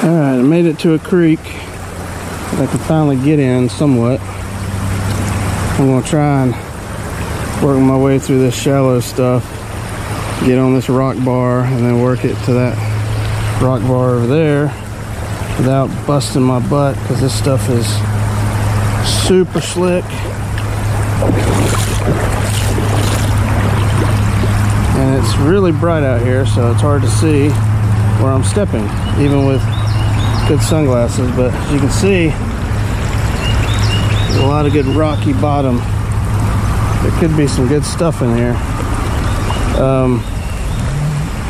Alright, I made it to a creek that I can finally get in somewhat. I'm going to try and work my way through this shallow stuff, get on this rock bar, and then work it to that rock bar over there without busting my butt, because this stuff is super slick. And it's really bright out here, so it's hard to see where I'm stepping, even with good sunglasses. But as you can see, there's a lot of good rocky bottom. There could be some good stuff in here.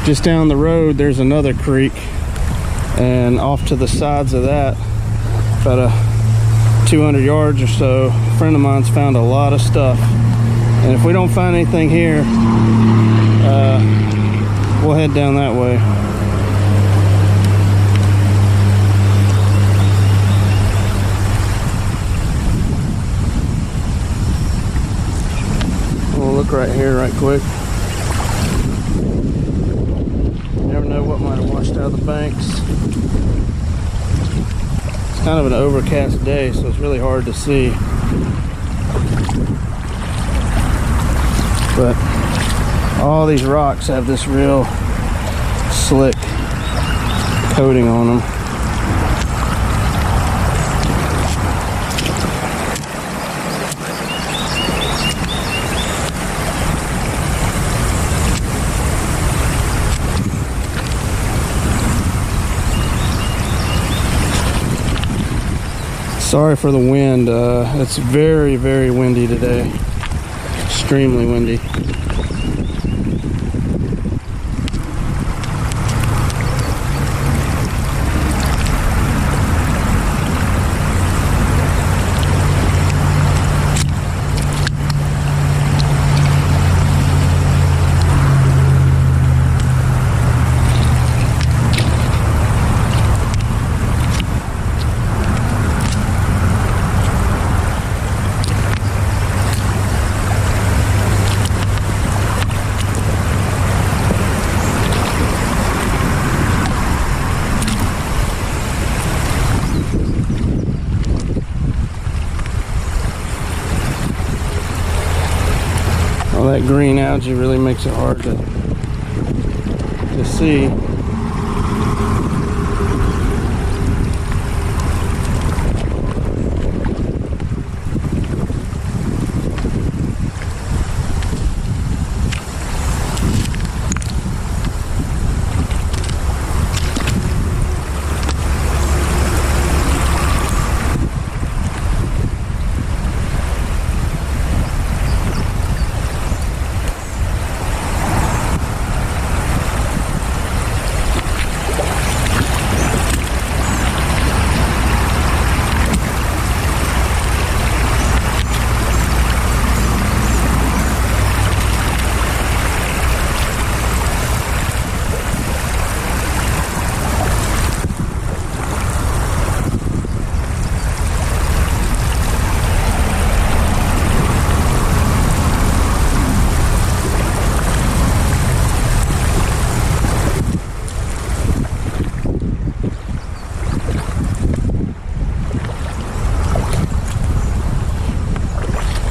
Just down the road there's another creek, and off to the sides of that, about 200 yards or so, a friend of mine's found a lot of stuff. And if we don't find anything here, we'll head down that way. We'll look right here right quick. You never know what might have washed out of the banks. It's kind of an overcast day, so it's really hard to see. But all these rocks have this real slick coating on them. Sorry for the wind. It's very, very windy today. Extremely windy. That green algae really makes it hard to see.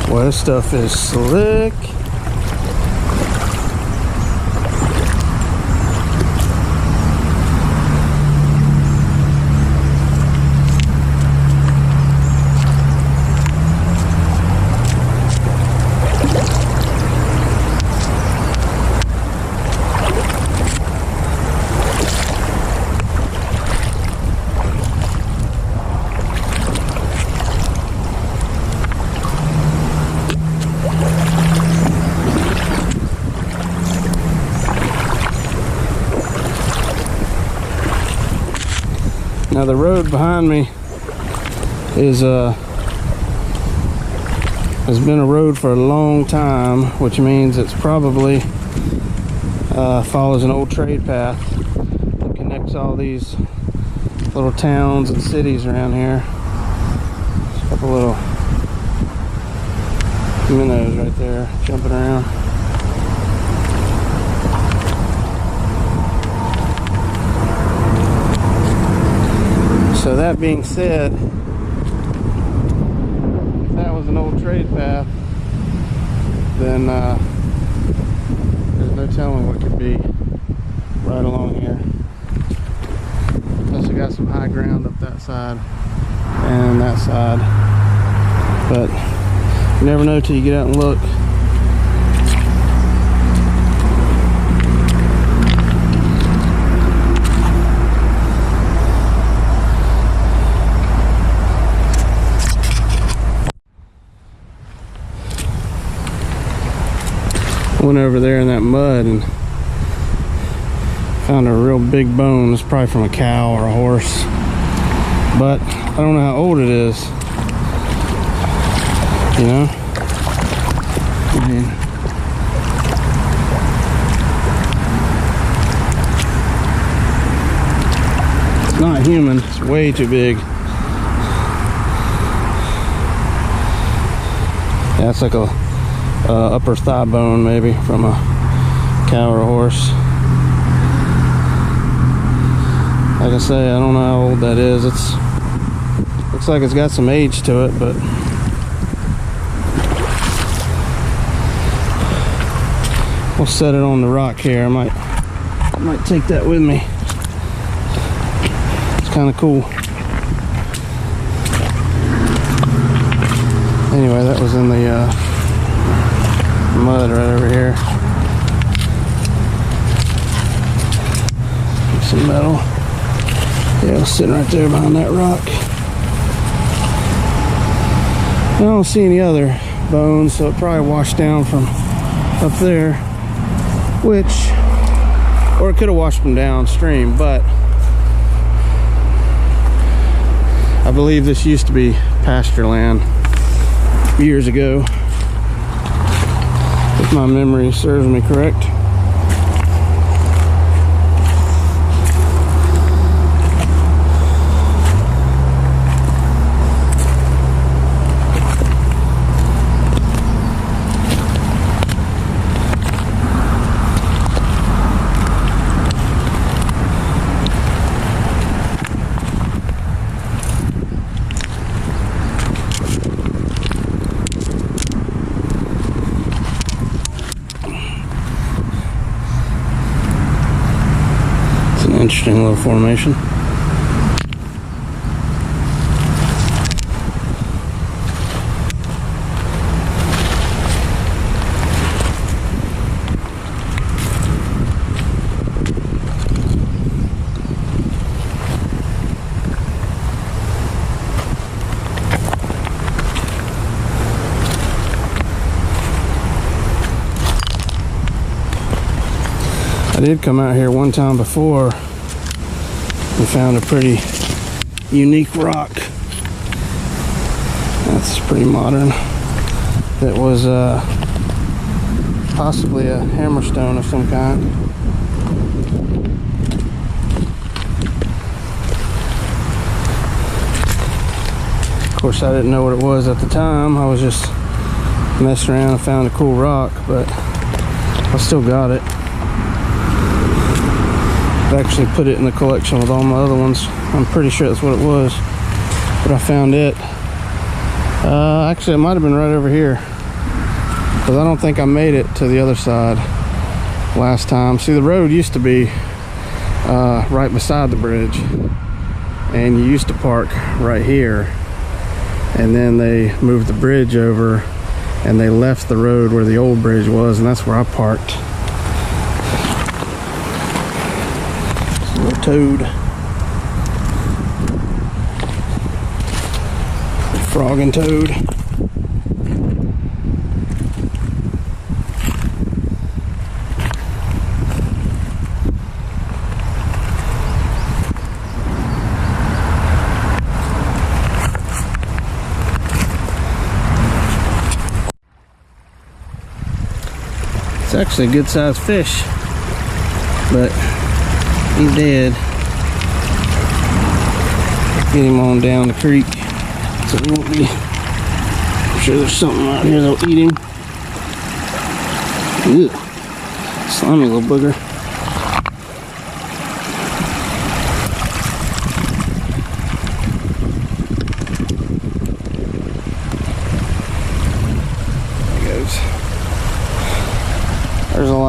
Boy, this stuff is slick. Now the road behind me is has been a road for a long time, which means it's probably follows an old trade path that connects all these little towns and cities around here. There's a couple little minnows right there jumping around. So that being said, if that was an old trade path, then there's no telling what could be right along here. Plus we got some high ground up that side and that side, but you never know till you get out and look. Went over there in that mud and found a real big bone. It's probably from a cow or a horse, but I don't know how old it is, you know. I mean, it's not human. It's way too big. Yeah, it's like a upper thigh bone maybe from a cow or a horse. Like I say, I don't know how old that is. It's looks like it's got some age to it, but we'll set it on the rock here. I might take that with me. It's kind of cool. Anyway, that was in the mud right over here. Some metal. Yeah, it's sitting right there behind that rock. I don't see any other bones, so it probably washed down from up there, or it could have washed them downstream, but I believe this used to be pasture land years ago, if my memory serves me correct. Interesting little formation. I did come out here one time before. We found a pretty unique rock. That's pretty modern. That was possibly a hammerstone of some kind. Of course, I didn't know what it was at the time. I was just messing around and found a cool rock, but I still got it. I actually put it in the collection with all my other ones. I'm pretty sure that's what it was, but I found it. Actually, it might have been right over here, because I don't think I made it to the other side last time. See, the road used to be right beside the bridge, and you used to park right here, and then they moved the bridge over and they left the road where the old bridge was, and that's where I parked. Toad, frog and toad. It's actually a good sized fish, but he's dead. Get him on down the creek, so he won't be. I'm sure there's something out here that'll eat him. Ew. Slimy little booger.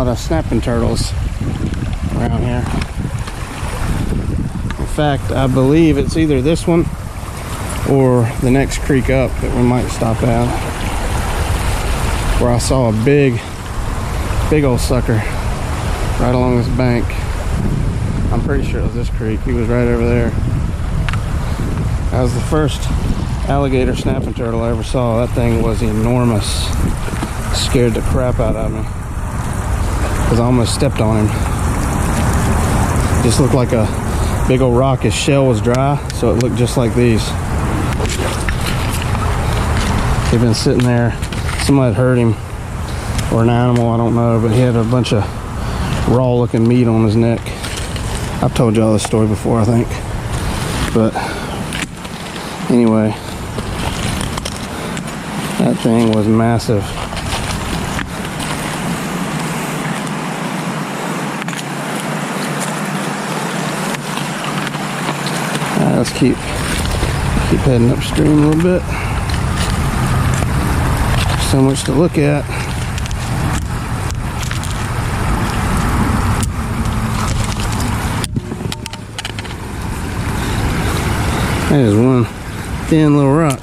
lot of snapping turtles around here. In fact, I believe it's either this one or the next creek up that we might stop at, where I saw a big old sucker right along this bank. I'm pretty sure it was this creek. He was right over there. That was the first alligator snapping turtle I ever saw. That thing was enormous. Scared the crap out of me because I almost stepped on him. Just looked like a big old rock. His shell was dry, so it looked just like these. He'd been sitting there. Somebody had hurt him, or an animal, I don't know, but he had a bunch of raw looking meat on his neck. I've told y'all this story before, I think. But anyway, that thing was massive. Alright, let's keep heading upstream a little bit. So much to look at. That is one thin little rock.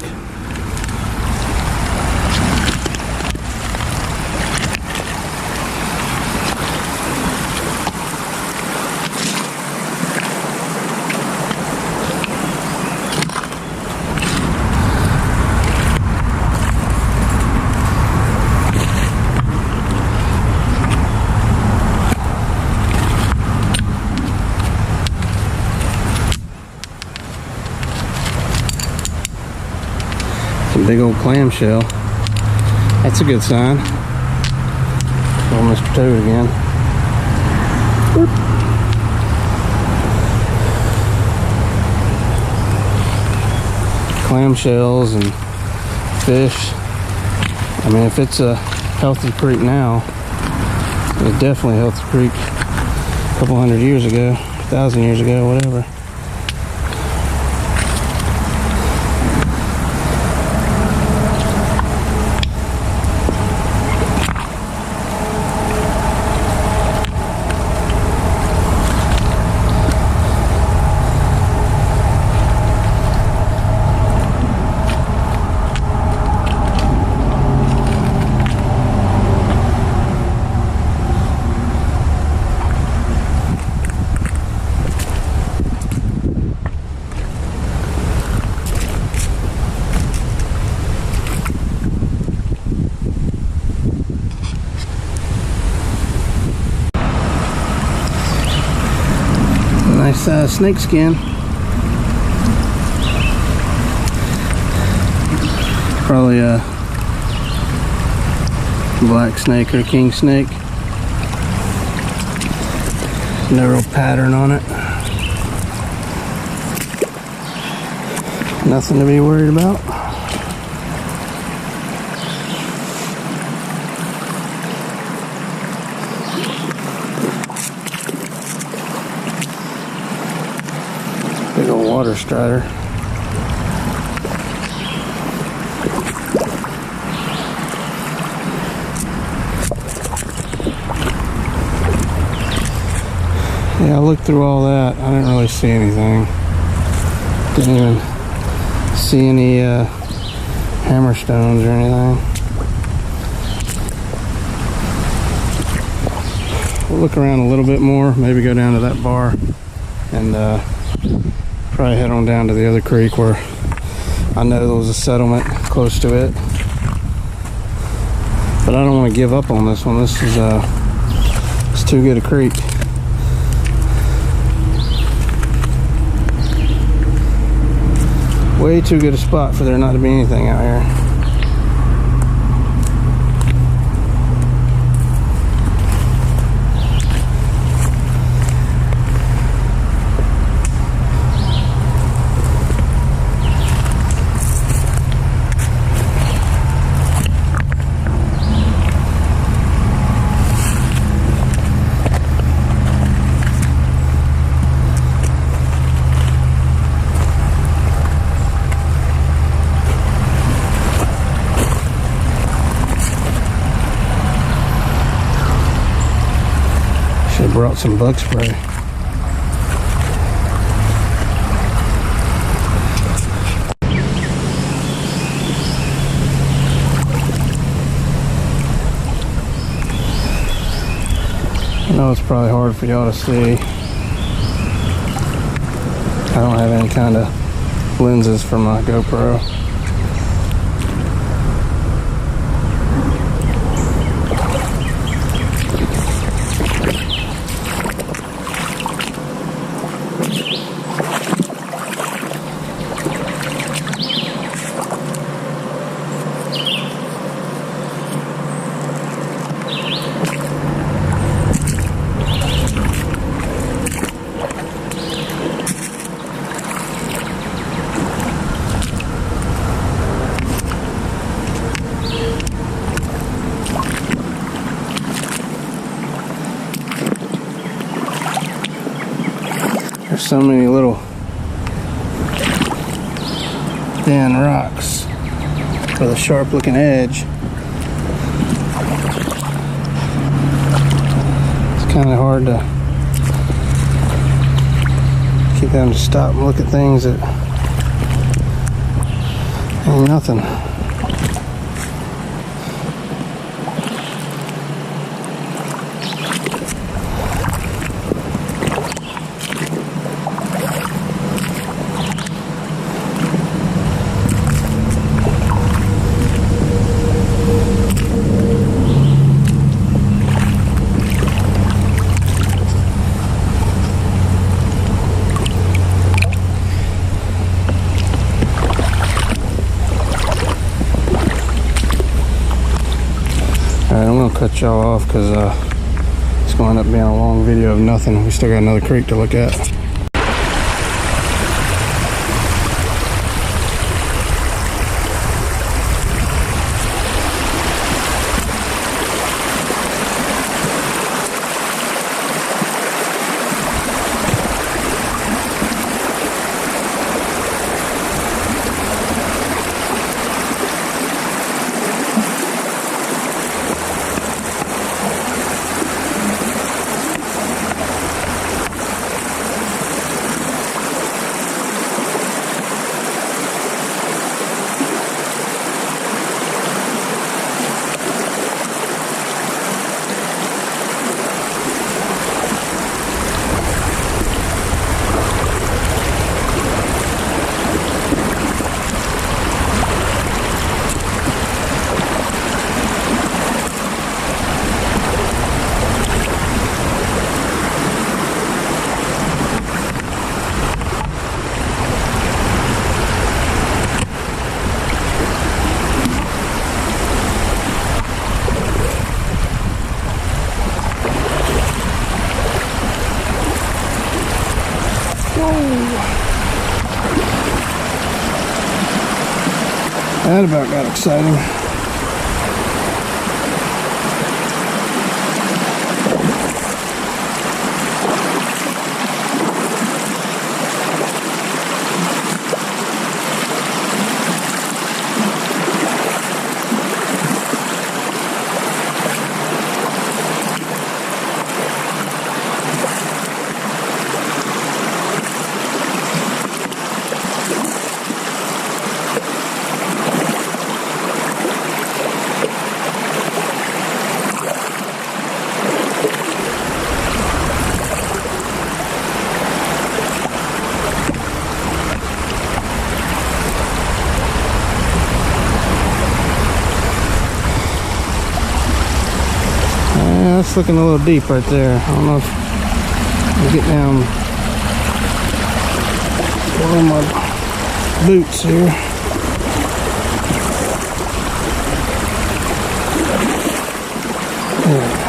Big old clamshell. That's a good sign. Oh, Mr. Toad again. Boop. Clamshells and fish. I mean, if it's a healthy creek now, it was definitely a healthy creek a couple hundred years ago, 1,000 years ago, whatever. Nice snake skin. Probably a black snake or a king snake. No real pattern on it. Nothing to be worried about. Big old water strider. Yeah, I looked through all that. I didn't really see anything. Didn't even see any hammerstones or anything. We'll look around a little bit more. Maybe go down to that bar and probably head on down to the other creek where I know there was a settlement close to it. But I don't want to give up on this one. This is it's too good a creek. Way too good a spot for there not to be anything out here. Should have brought some bug spray. I know it's probably hard for y'all to see. I don't have any kind of lenses for my GoPro. There's so many little thin rocks with a sharp looking edge. It's kind of hard to keep having to stop and look at things that ain't nothing. Alright, I'm gonna cut y'all off because it's going to end up being a long video of nothing. We still got another creek to look at. That about got exciting. Yeah, that's looking a little deep right there. I don't know if I get down below my boots here. Yeah.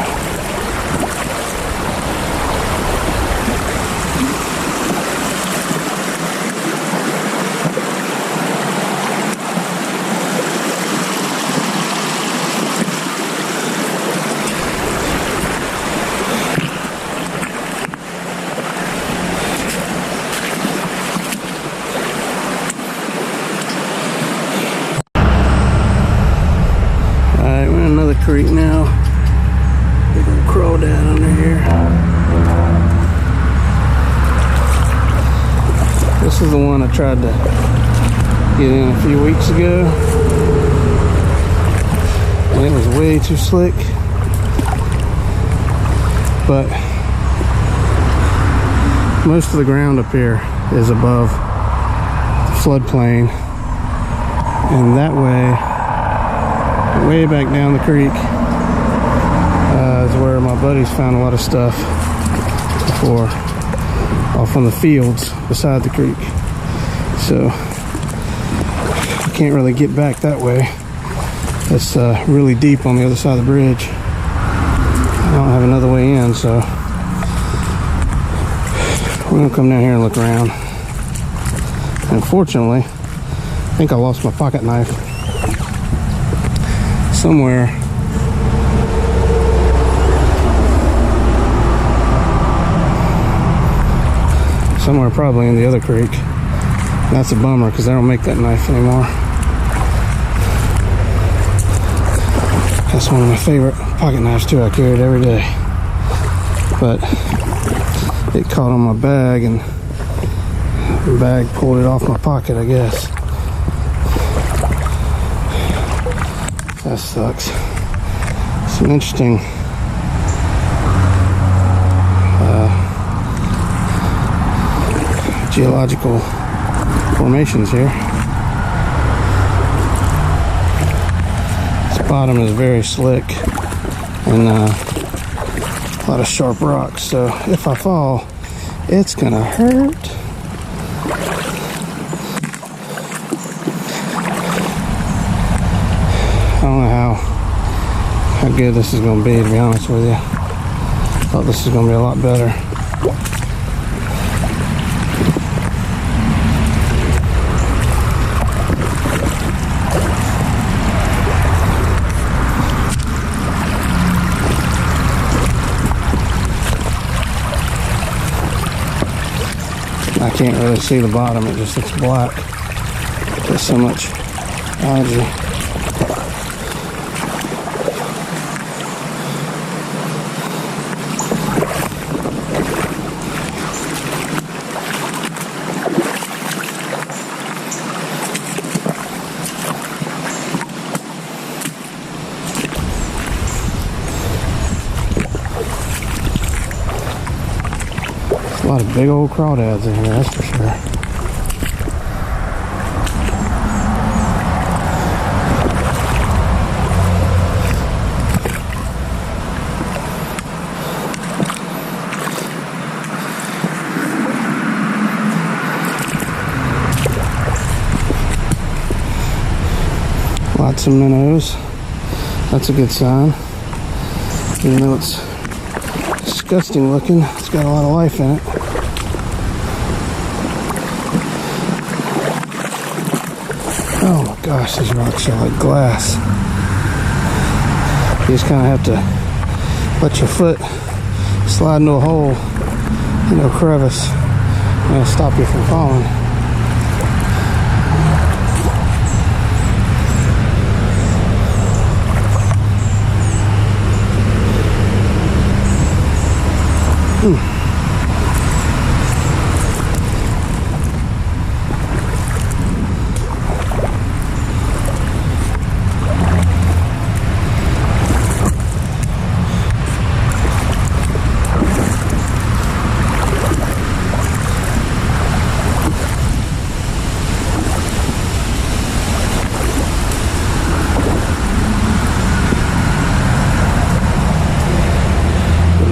Alright, we're in another creek now. This is the one I tried to get in a few weeks ago, and it was way too slick. But most of the ground up here is above the floodplain, and that way back down the creek is where my buddies found a lot of stuff before, off on the fields beside the creek. So I can't really get back that way. It's really deep on the other side of the bridge. I don't have another way in, so we're gonna come down here and look around. Unfortunately, I think I lost my pocket knife somewhere. Somewhere probably in the other creek. That's a bummer because they don't make that knife anymore. That's one of my favorite pocket knives too. I carry it every day. But it caught on my bag and the bag pulled it off my pocket, I guess. That sucks. Some interesting geological formations here. This bottom is very slick and a lot of sharp rocks, so if I fall, it's gonna hurt. I don't know how good this is gonna be, to be honest with you. Thought this was gonna be a lot better. I can't really see the bottom, it just looks black. There's so much algae. A lot of big old crawdads in here, that's for sure. Lots of minnows. That's a good sign. Even though it's disgusting looking, it's got a lot of life in it. Oh my gosh, these rocks are like glass. You just kind of have to let your foot slide into a hole, a crevice, and it'll stop you from falling.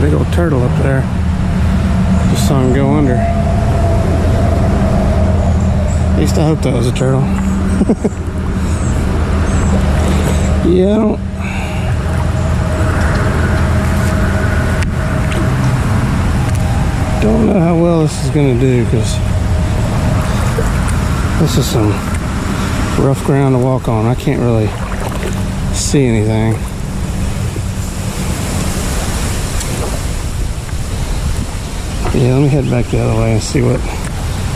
Big old turtle up there. Just saw him go under. At least I hope that was a turtle. Yeah, don't know how well this is gonna do, because this is some rough ground to walk on. I can't really see anything. Yeah, let me head back the other way and see what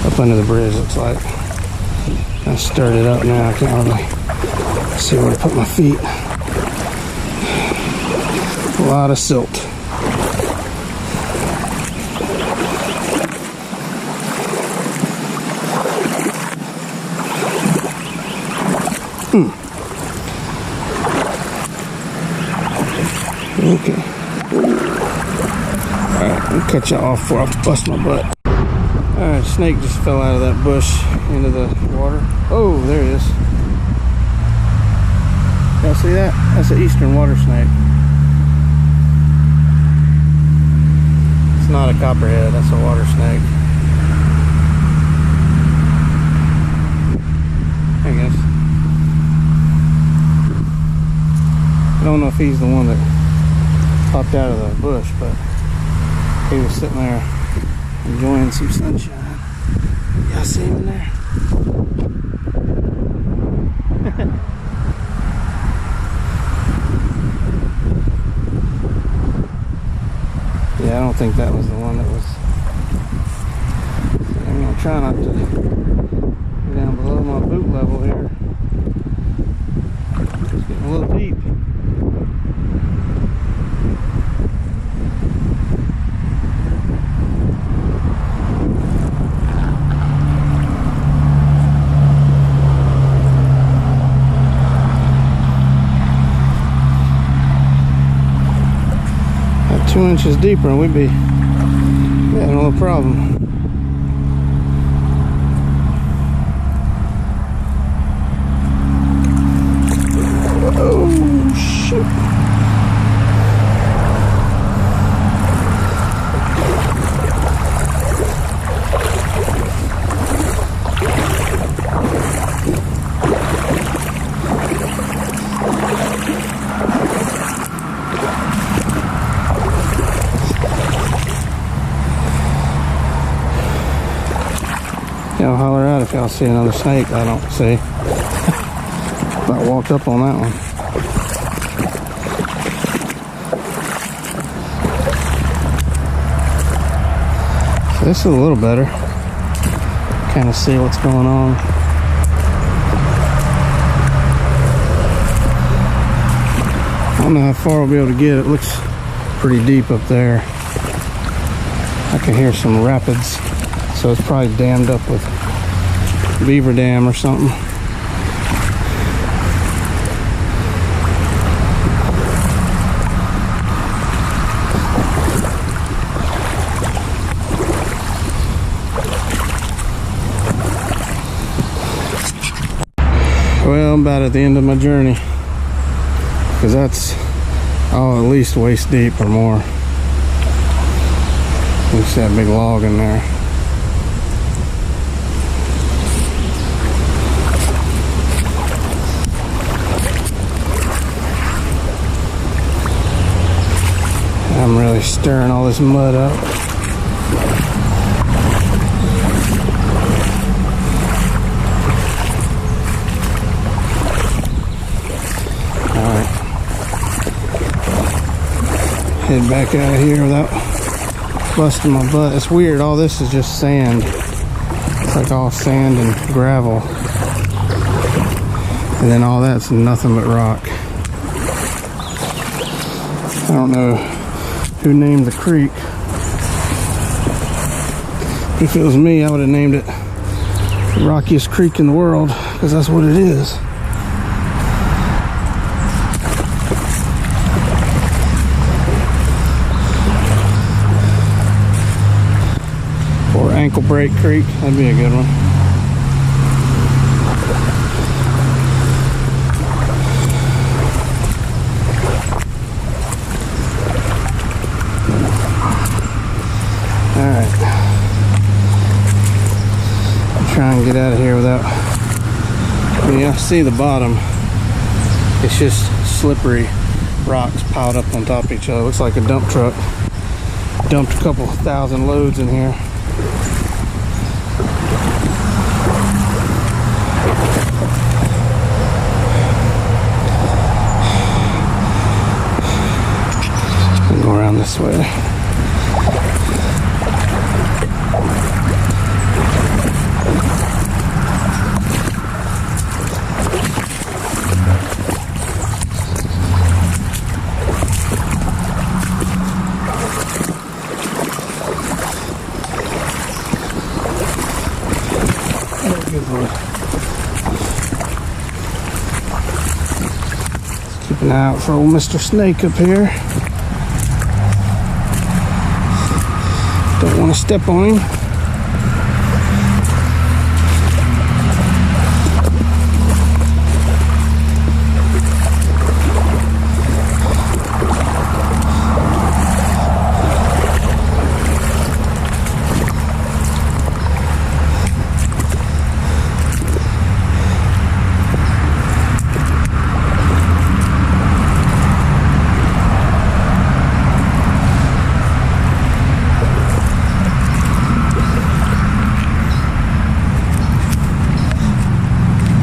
up under the bridge looks like. I stirred it up now. I can't really see where to put my feet. A lot of silt. Okay. Alright, I'll cut you off before I bust my butt. Alright, snake just fell out of that bush into the water. Oh, there it is. Y'all see that? That's an eastern water snake. It's not a copperhead, that's a water snake. I guess. I don't know if he's the one that popped out of the bush, but he was sitting there enjoying some sunshine. Y'all see him in there? Yeah, I don't think that was the one that was. I'm gonna try not to go down below my boot level here. It's getting a little deep. At 2 inches deeper and we'd be having a little problem. Oh shoot. Y'all holler out if y'all see another snake I don't see. About walked up on that one. So this is a little better. Kind of see what's going on. I don't know how far I'll be able to get. It looks pretty deep up there. I can hear some rapids. So it's probably dammed up with beaver dam or something. Well, I'm about at the end of my journey, because that's at least waist deep or more. You see that big log in there. I'm really stirring all this mud up. Alright. Head back out of here without busting my butt. It's weird, all this is just sand. It's like all sand and gravel. And then all that's nothing but rock. I don't know who named the creek. If it was me, I would have named it the rockiest creek in the world, because that's what it is. Or Ankle Break Creek, that'd be a good one. Alright. Try and get out of here without. I mean, I see the bottom. It's just slippery rocks piled up on top of each other. Looks like a dump truck dumped a couple thousand loads in here. I'll go around this way. Now for old Mr. Snake up here. Don't want to step on him.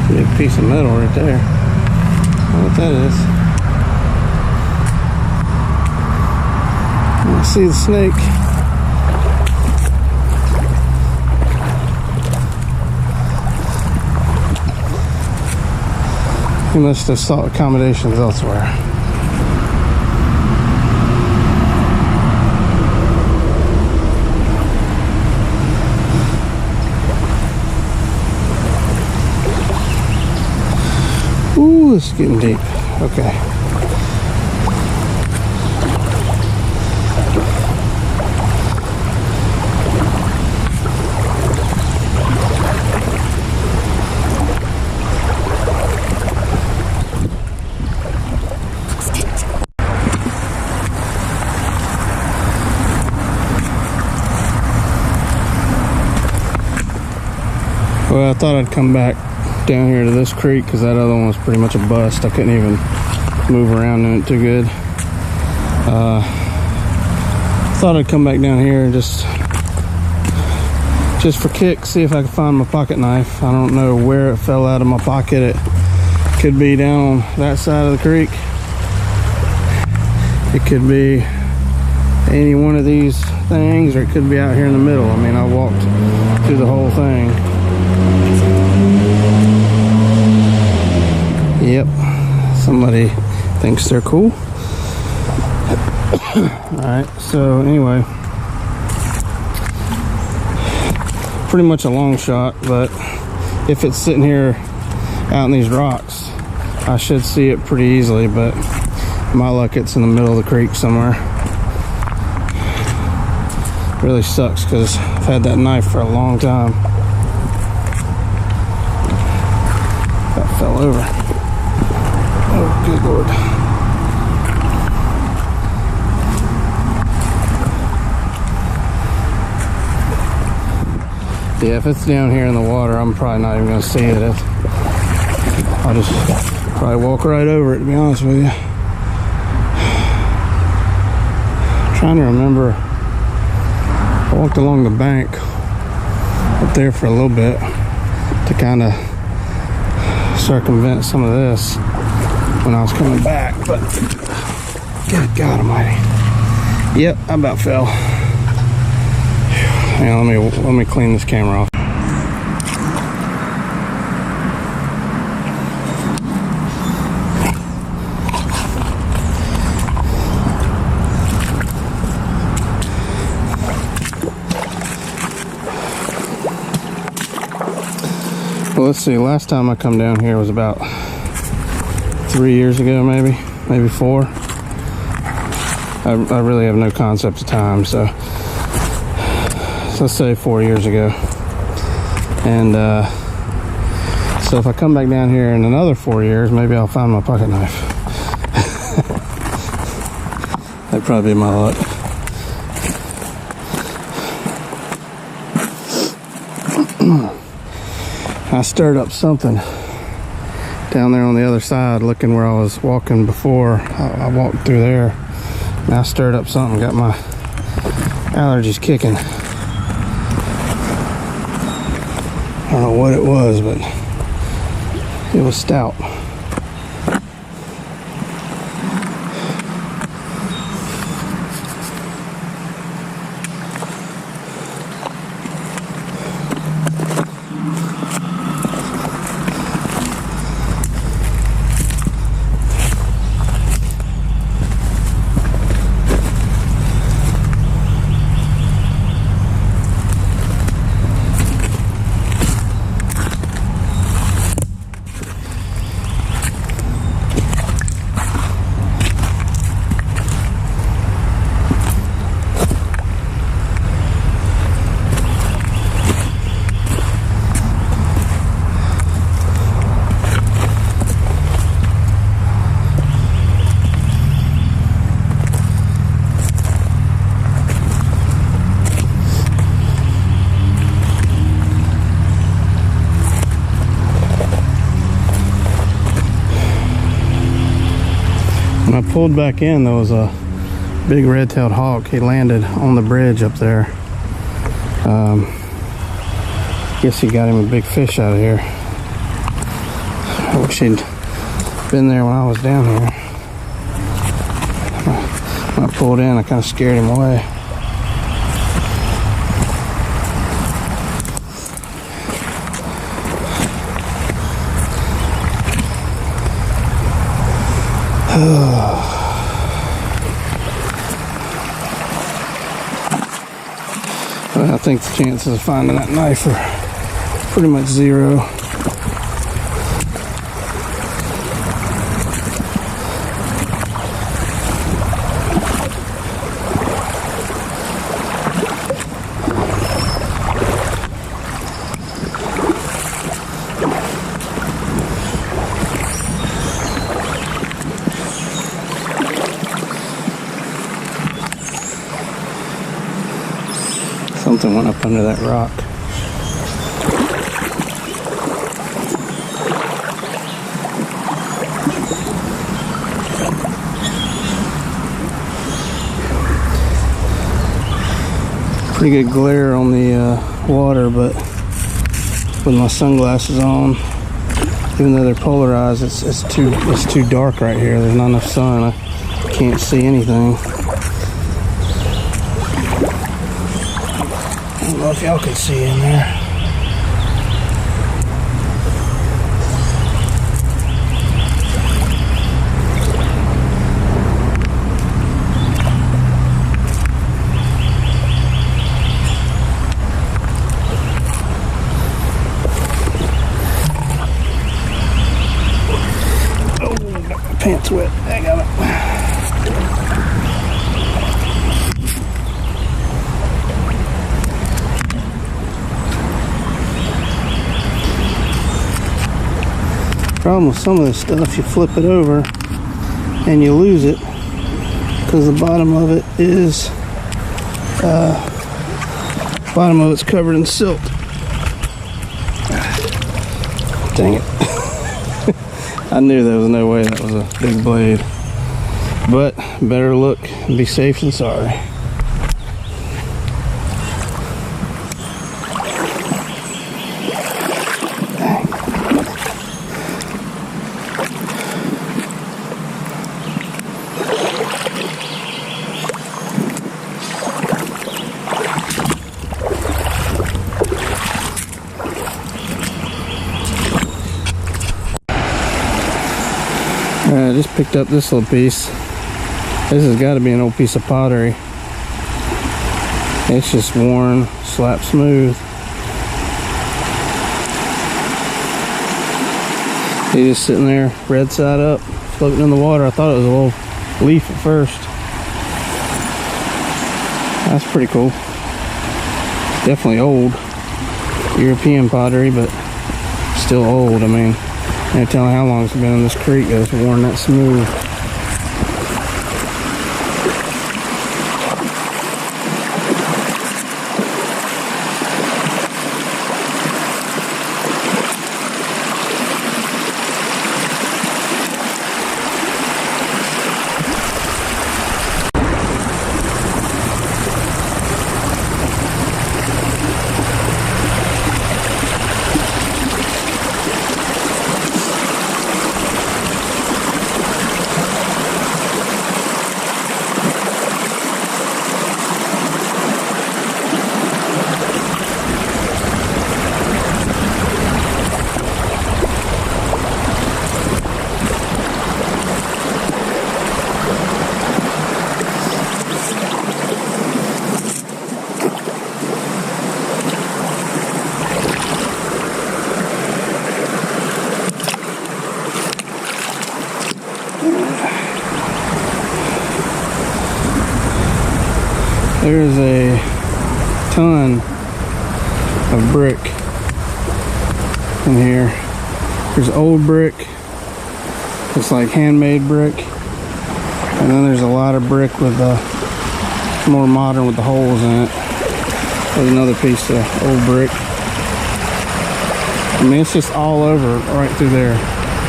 Big piece of metal right there. I don't know what that is. I see the snake. He must have sought accommodations elsewhere. Ooh, it's getting deep. Okay. Well, I thought I'd come back down here to this creek because that other one was pretty much a bust. I couldn't even move around in it too good. Thought I'd come back down here and just for kicks, see if I could find my pocket knife. I don't know where it fell out of my pocket. It could be down on that side of the creek. It could be any one of these things, or it could be out here in the middle. I mean, I walked through the whole thing. Yep, somebody thinks they're cool. Alright, so anyway, pretty much a long shot, but if it's sitting here out in these rocks, I should see it pretty easily, but my luck, it's in the middle of the creek somewhere. Really sucks because I've had that knife for a long time. That fell over. Oh, good Lord. Yeah, if it's down here in the water, I'm probably not even going to see it. I'll just probably walk right over it, to be honest with you. I'm trying to remember. I walked along the bank up there for a little bit to kind of circumvent some of this when I was coming back, but good God almighty. Yep, I about fell. Now let me clean this camera off. Well, let's see, last time I come down here was about 3 years ago, maybe 4. I really have no concept of time, so let's say 4 years ago. And so if I come back down here in another 4 years, maybe I'll find my pocket knife. That'd probably be my luck. I stirred up something down there on the other side, looking where I was walking before. I walked through there, and I stirred up something, got my allergies kicking. I don't know what it was, but it was stout. pulled back in, there was a big red-tailed hawk. He landed on the bridge up there. Guess he got him a big fish out of here. I wish he'd been there when I was down here. When I pulled in, I kind of scared him away. I think the chances of finding that knife are pretty much zero. Something went up under that rock. Pretty good glare on the water, but with my sunglasses on, even though they're polarized, it's too dark right here. There's not enough sun. I can't see anything. I don't know if y'all can see in there. Oh, got my pants wet. I got it. Problem with some of this stuff, you flip it over and you lose it because the bottom of it is it's covered in silt. Dang it. I knew there was no way that was a big blade, but better look and be safe than sorry. I just picked up this little piece. This has got to be an old piece of pottery. It's just worn, slap smooth. He's just sitting there, red side up, floating in the water. I thought it was a little leaf at first. That's pretty cool. Definitely old. European pottery, but still old. I mean, can't tell how long it's been in this creek that it's worn that smooth. There's a ton of brick in here. There's old brick. It's like handmade brick. And then there's a lot of brick with more modern with the holes in it. There's another piece of old brick. I mean, it's just all over right through there.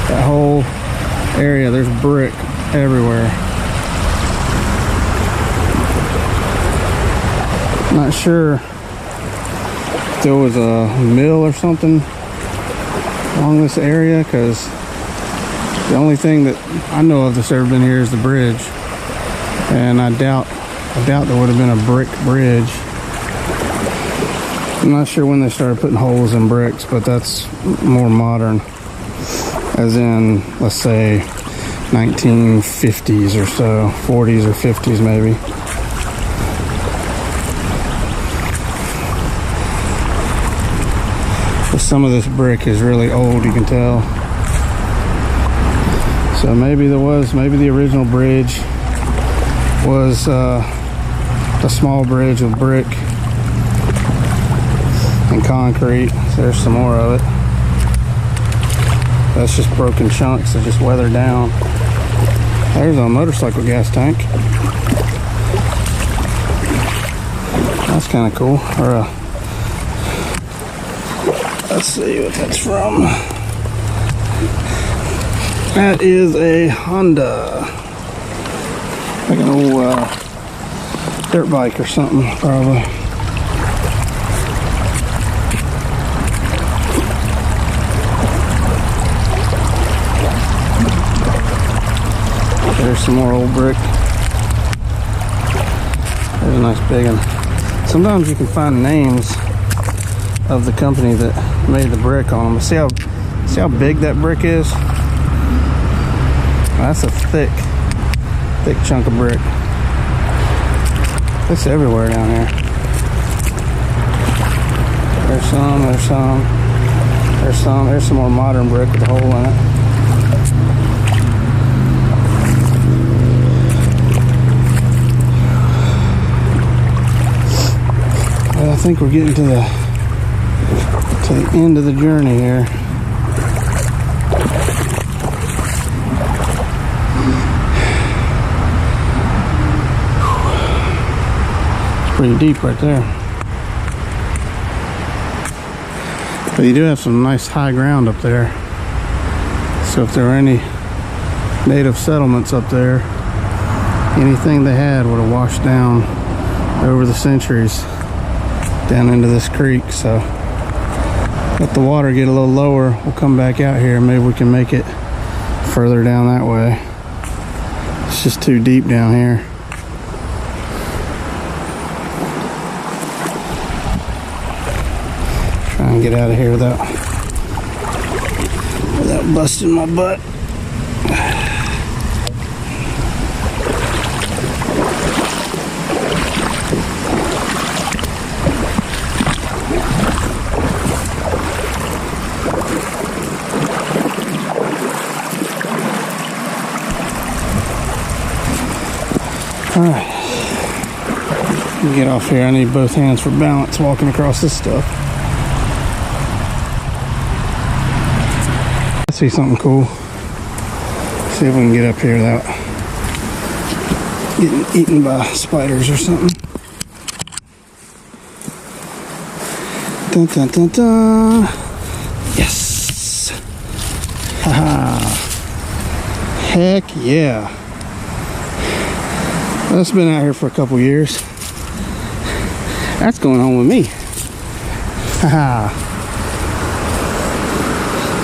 That whole area, there's brick everywhere. Not sure if there was a mill or something along this area, because the only thing that I know of that's ever been here is the bridge, and I doubt there would have been a brick bridge. I'm not sure when they started putting holes in bricks, but that's more modern, as in, let's say 1950s or so, 40s or 50s maybe. But some of this brick is really old, you can tell. So maybe the original bridge was a small bridge with brick and concrete. So there's some more of it. That's just broken chunks that just weathered down. There's a motorcycle gas tank. That's kind of cool. Or let's see what that's from. That is a Honda. Like an old dirt bike or something, probably. There's some more old brick. There's a nice big one. Sometimes you can find names of the company that made the brick on them. See how big that brick is? That's a thick chunk of brick. It's everywhere down here. There's some more modern brick with a hole in it. Well, I think we're getting to the end of the journey here. Pretty deep right there. But you do have some nice high ground up there. So if there were any native settlements up there, anything they had would have washed down over the centuries down into this creek. So let the water get a little lower, we'll come back out here and maybe we can make it further down that way. It's just too deep down here. Try and get out of here without busting my butt. Alright, get off here. I need both hands for balance walking across this stuff. Let's see something cool. See if we can get up here without getting eaten by spiders or something. Dun dun dun dun. Yes! Haha! Heck yeah! That's been out here for a couple years. That's going on with me. Haha.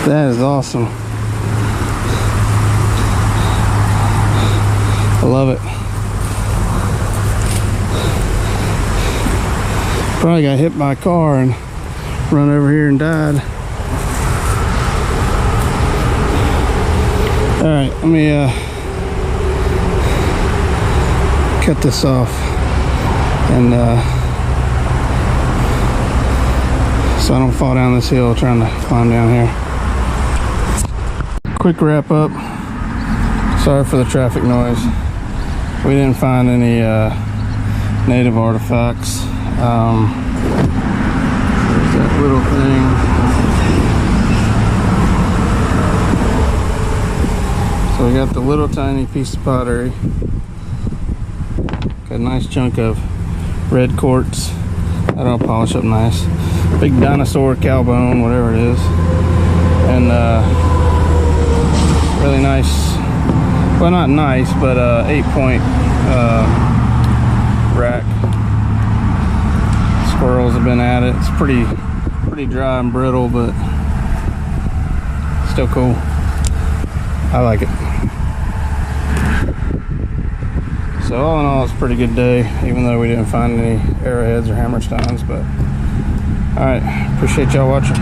That is awesome. I love it. Probably got hit by a car and run over here and died. Alright, let me cut this off and so I don't fall down this hill trying to climb down here. Quick wrap up. Sorry for the traffic noise. We didn't find any native artifacts. There's that little thing. So we got the little tiny piece of pottery. Got a nice chunk of red quartz. That'll polish up nice. Big dinosaur cow bone, whatever it is. And really nice, well, not nice, but 8-point rack. Squirrels have been at it. It's pretty dry and brittle, but still cool. I like it. So all in all, it's a pretty good day, even though we didn't find any arrowheads or hammerstones. But all right, appreciate y'all watching.